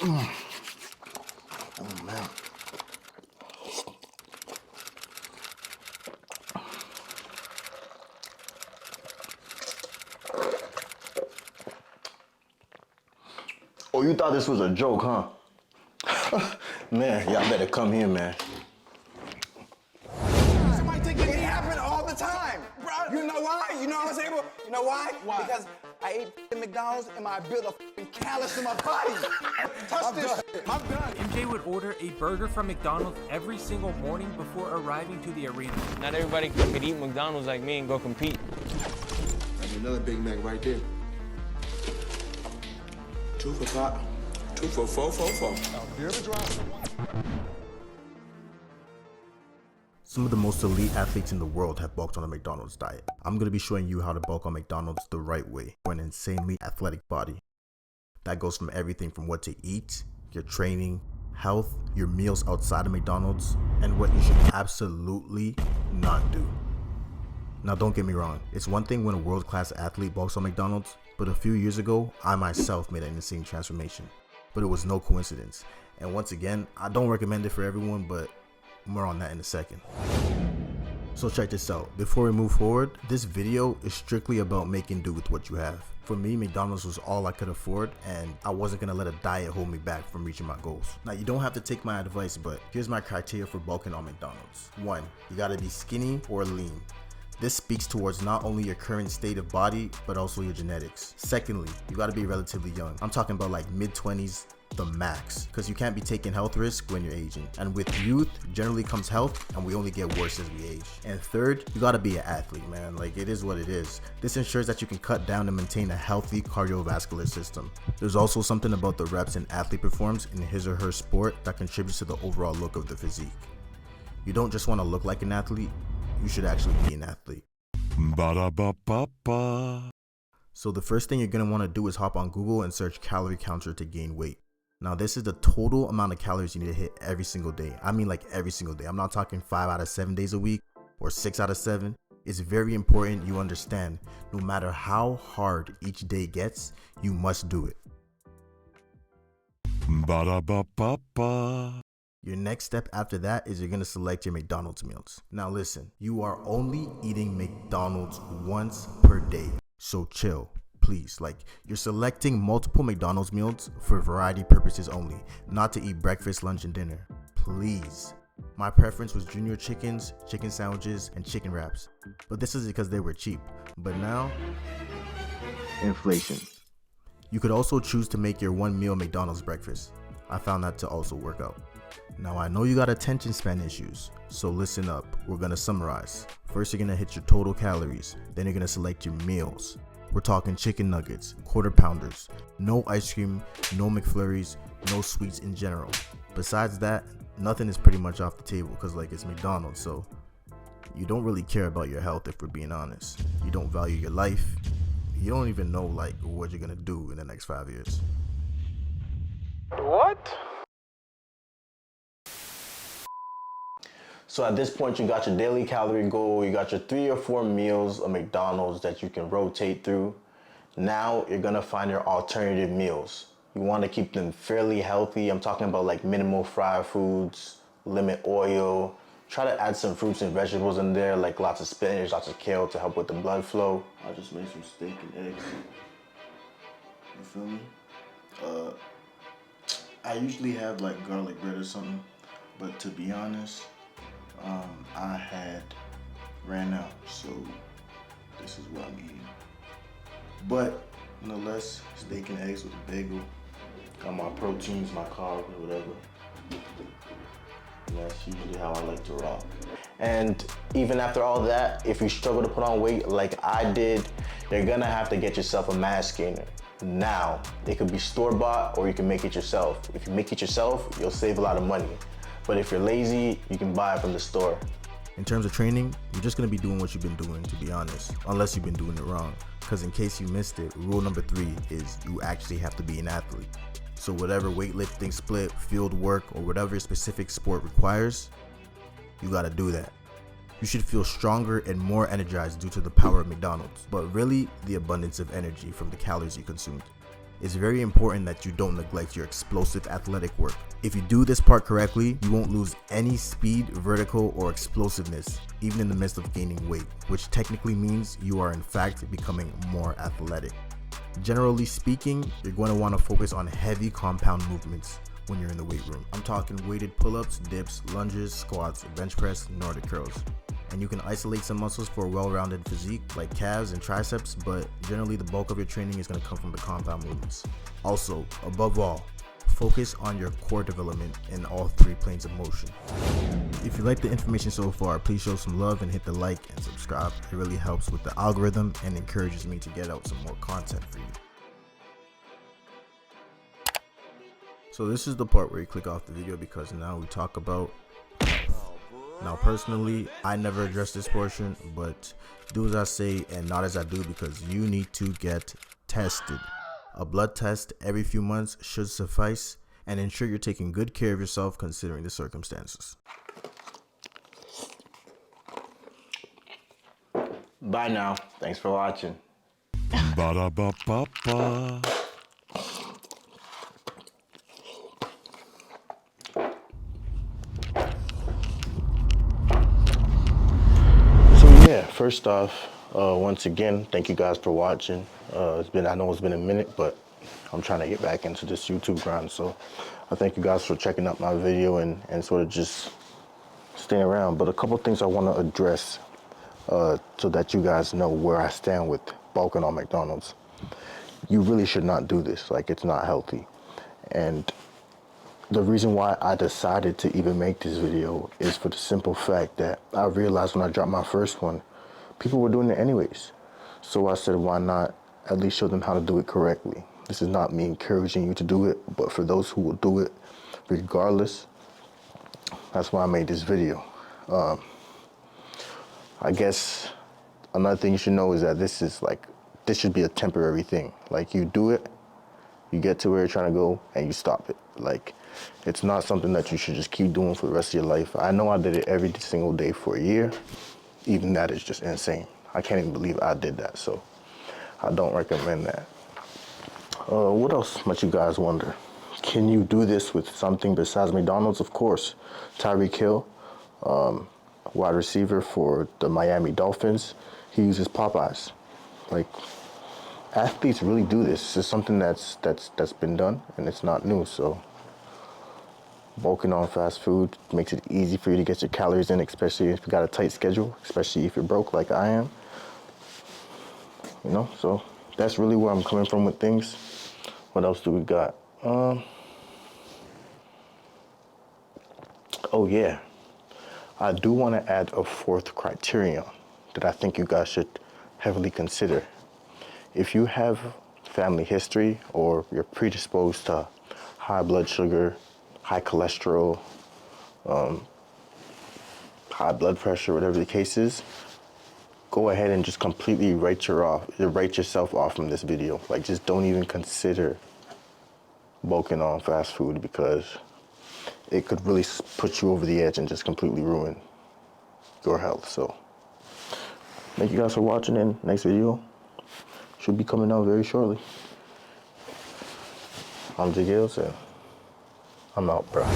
Oh man. Oh, you thought this was a joke, huh? Man, y'all better come here, man. Somebody take it happen all the time. Bro, you know why? You know I was able? You know why? Why? Because I ate at McDonald's and I built a callus in my body. Touch this shit. I'm done. MJ would order a burger from McDonald's every single morning before arriving to the arena. Not everybody could eat McDonald's like me and go compete. That's another Big Mac right there. 2 for $5. 2 for $4. Some of the most elite athletes in the world have bulked on a McDonald's diet. I'm going to be showing you how to bulk on McDonald's the right way for an insanely athletic body. That goes from everything from what to eat, your training, health, your meals outside of McDonald's, and what you should absolutely not do. Now don't get me wrong, it's one thing when a world-class athlete bulks on McDonald's, but a few years ago, I myself made an insane transformation. But it was no coincidence. And once again, I don't recommend it for everyone, but more on that in a second. So check this out. Before we move forward, this video is strictly about making do with what you have. For me, McDonald's was all I could afford, and I wasn't gonna let a diet hold me back from reaching my goals. Now, you don't have to take my advice, but here's my criteria for bulking on McDonald's. 1, you gotta be skinny or lean. This speaks towards not only your current state of body, but also your genetics. Secondly, you gotta be relatively young. I'm talking about like mid-20s, the max, because you can't be taking health risks when you're aging. And with youth, generally comes health, and we only get worse as we age. And third, you gotta be an athlete, man. Like, it is what it is. This ensures that you can cut down and maintain a healthy cardiovascular system. There's also something about the reps an athlete performs in his or her sport that contributes to the overall look of the physique. You don't just wanna look like an athlete, you should actually be an athlete. Ba-da-ba-ba-ba. So the first thing you're gonna wanna do is hop on Google and search calorie counter to gain weight. Now this is the total amount of calories you need to hit every single day. I mean like every single day. I'm not talking 5 out of 7 days a week or 6 out of 7. It's very important you understand no matter how hard each day gets, you must do it. Ba-da-ba-ba-ba. Your next step after that is you're gonna select your McDonald's meals. Now listen, you are only eating McDonald's once per day, so chill, please. Like, you're selecting multiple McDonald's meals for variety purposes only, not to eat breakfast, lunch, and dinner. Please. My preference was junior chickens, chicken sandwiches, and chicken wraps, but this is because they were cheap. But now, inflation. You could also choose to make your one meal McDonald's breakfast. I found that to also work out. Now I know you got attention span issues, so listen up. We're gonna summarize. First, you're gonna hit your total calories. Then you're gonna select your meals. We're talking chicken nuggets, quarter pounders, no ice cream, no McFlurries, no sweets in general. Besides that, nothing is pretty much off the table because like it's McDonald's, so you don't really care about your health if we're being honest. You don't value your life. You don't even know like what you're gonna do in the next 5 years. What? So at this point, you got your daily calorie goal, you got your 3 or 4 meals of McDonald's that you can rotate through. Now you're gonna find your alternative meals. You wanna keep them fairly healthy. I'm talking about like minimal fried foods, limit oil. Try to add some fruits and vegetables in there, like lots of spinach, lots of kale to help with the blood flow. I just made some steak and eggs. You feel me? I usually have like garlic bread or something, but to be honest, I had ran out, so this is what I'm eating. But nonetheless, steak and eggs with a bagel. Got my proteins, my carbs, whatever. And that's usually how I like to rock. And even after all that, if you struggle to put on weight like I did, you're gonna have to get yourself a mass gainer. Now, it could be store-bought or you can make it yourself. If you make it yourself, you'll save a lot of money. But if you're lazy, you can buy it from the store. In terms of training, you're just gonna be doing what you've been doing, to be honest, unless you've been doing it wrong. Because in case you missed it, rule number 3 is you actually have to be an athlete. So whatever weightlifting, split, field work, or whatever your specific sport requires, you gotta do that. You should feel stronger and more energized due to the power of McDonald's, but really the abundance of energy from the calories you consumed. It's very important that you don't neglect your explosive athletic work. If you do this part correctly, you won't lose any speed, vertical, or explosiveness, even in the midst of gaining weight, which technically means you are in fact becoming more athletic. Generally speaking, you're going to want to focus on heavy compound movements when you're in the weight room. I'm talking weighted pull-ups, dips, lunges, squats, bench press, Nordic curls. And you can isolate some muscles for a well-rounded physique like calves and triceps, but generally the bulk of your training is going to come from the compound movements. Also, above all, focus on your core development in all three planes of motion. If you like the information so far, please show some love and hit the like and subscribe. It really helps with the algorithm and encourages me to get out some more content for you. So this is the part where you click off the video because now we talk about health. Now personally, I never address this portion, but do as I say and not as I do because you need to get tested. A blood test every few months should suffice, and ensure you're taking good care of yourself considering the circumstances. Bye now. Thanks for watching. Ba-da-ba-ba-ba. Yeah, first off, once again, thank you guys for watching. I know it's been a minute, but I'm trying to get back into this YouTube grind. So I thank you guys for checking out my video and sort of just staying around. But a couple things I want to address so that you guys know where I stand with bulking on McDonald's. You really should not do this. Like, it's not healthy. And the reason why I decided to even make this video is for the simple fact that I realized when I dropped my first one, people were doing it anyways. So I said, why not at least show them how to do it correctly? This is not me encouraging you to do it, but for those who will do it regardless, that's why I made this video. I guess another thing you should know is that this should be a temporary thing. Like, you do it, you get to where you're trying to go, and you stop it. Like, it's not something that you should just keep doing for the rest of your life. I know I did it every single day for a year. Even that is just insane. I can't even believe I did that, so I don't recommend that. What else might you guys wonder? Can you do this with something besides McDonald's? Of course. Tyreek Hill, wide receiver for the Miami Dolphins, he uses Popeyes. Like, athletes really do this. This is something that's been done, and it's not new. So bulking on fast food makes it easy for you to get your calories in, especially if you got a tight schedule, especially if you're broke like I am. You know, so that's really where I'm coming from with things. What else do we got? Oh yeah, I do want to add a fourth criterion that I think you guys should heavily consider. If you have family history or you're predisposed to high blood sugar, high cholesterol, high blood pressure, whatever the case is, go ahead and just completely write yourself off from this video. Like, just don't even consider bulking on fast food because it could really put you over the edge and just completely ruin your health. So thank you guys for watching, and next video should be coming out very shortly. I'm Jigils, and I'm out, bro.